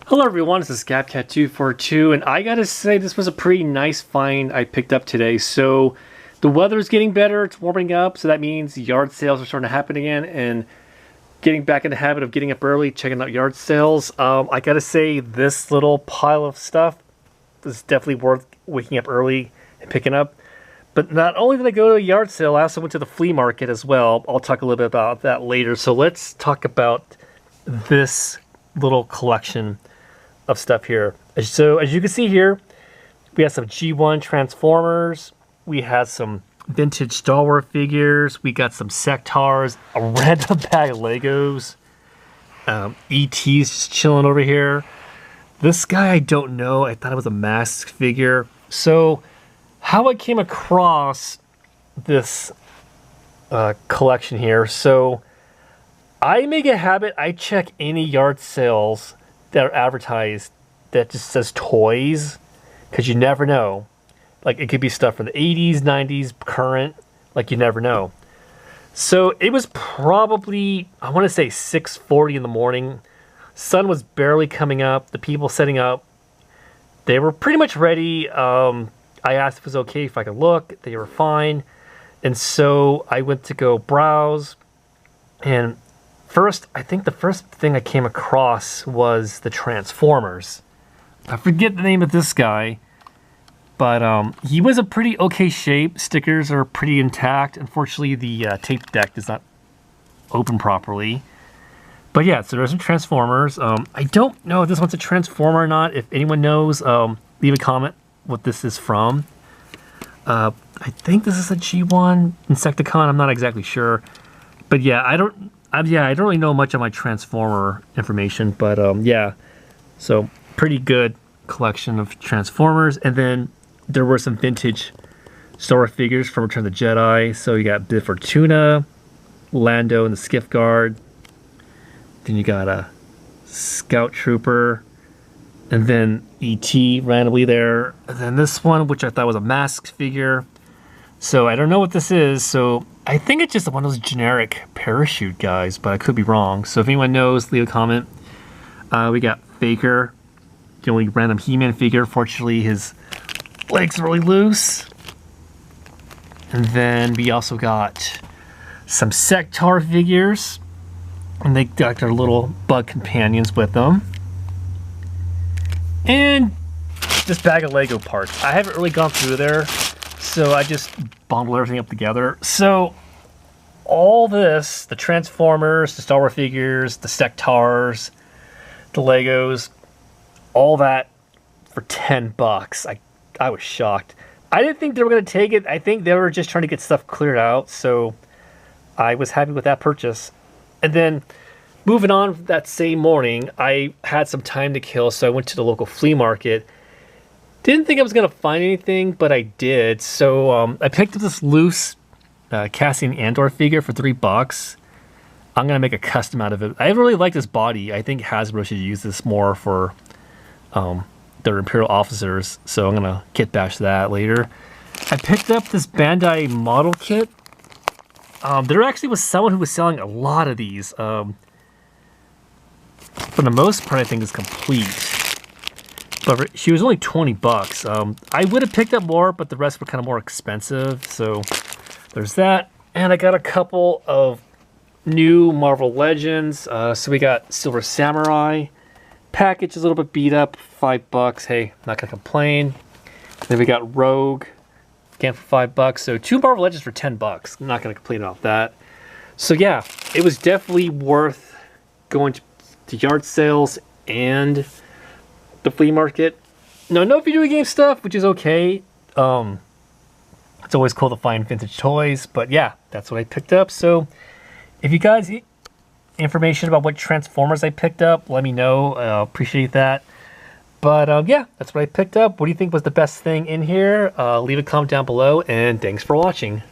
Hello everyone, this is GabCat242, and I gotta say this was a pretty nice find I picked up today. So the weather is getting better, it's warming up, so that means yard sales are starting to happen again, and getting back in the habit of getting up early, checking out yard sales. I gotta say this little pile of stuff is definitely worth waking up early and picking up. But not only did I go to a yard sale, I also went to the flea market as well. I'll talk a little bit about that later. So let's talk about this little collection of stuff here. So as you can see here, we have some G1 Transformers, we have some vintage Star Wars figures, we got some Sectaurs, a random bag of Legos, ET's just chilling over here. This guy I don't know, I thought it was a mask figure. So how I came across this collection here, so I make a habit, I check any yard sales that are advertised that just says toys, because you never know. Like, it could be stuff from the 80s, 90s, current, like you never know. So it was probably, I want to say 6:40 in the morning. Sun was barely coming up. The people setting up, they were pretty much ready. I asked if it was okay if I could look. They were fine. And so I went to go browse, and I think the first thing I came across was the Transformers. I forget the name of this guy, but he was a pretty okay shape. Stickers are pretty intact. Unfortunately, the tape deck does not open properly. But yeah, so there's some Transformers. I don't know if this one's a Transformer or not. If anyone knows, leave a comment what this is from. I think this is a G1 Insecticon. I'm not exactly sure. But yeah, I don't really know much of my Transformer information, but yeah. So pretty good collection of Transformers. And then there were some vintage Star Wars figures from Return of the Jedi. So you got Bib Fortuna, Lando and the Skiff Guard. Then you got a Scout Trooper, and then E.T. randomly there. And then this one, which I thought was a mask figure. So I don't know what this is. So I think it's just one of those generic parachute guys, but I could be wrong. So if anyone knows, leave a comment. We got Faker, the only random He-Man figure. Fortunately, his legs are really loose. And then we also got some Sectaur figures, and they got their little bug companions with them. And this bag of Lego parts. I haven't really gone through there, so I just bundle everything up together. So all this, the Transformers, the Star Wars figures, the Sectaurs, the Legos, all that for 10 bucks. I was shocked. I didn't think they were going to take it. I think they were just trying to get stuff cleared out, so I was happy with that purchase. And then moving on that same morning, I had some time to kill, so I went to the local flea market. Didn't think I was going to find anything, but I did. So I picked up this loose Cassian Andor figure for $3. I'm going to make a custom out of it. I really like this body. I think Hasbro should use this more for their Imperial officers, so I'm going to kit bash that later. I picked up this Bandai model kit. There actually was someone who was selling a lot of these. For the most part, I think it's complete. But she was only 20 bucks. I would have picked up more, but the rest were kind of more expensive. So there's that. And I got a couple of new Marvel Legends. So we got Silver Samurai. Package is a little bit beat up, $5. Hey, not gonna complain. Then we got Rogue, again for $5. So 2 Marvel Legends for 10 bucks. I'm not gonna complain about that. So yeah, it was definitely worth going to yard sales and the flea market. No video game stuff, which is okay. It's always cool to find vintage toys, but yeah, that's what I picked up. So if you guys information about what Transformers I picked up, let me know. Appreciate that. But yeah, that's what I picked up. What do you think was the best thing in here? Leave a comment down below, and thanks for watching.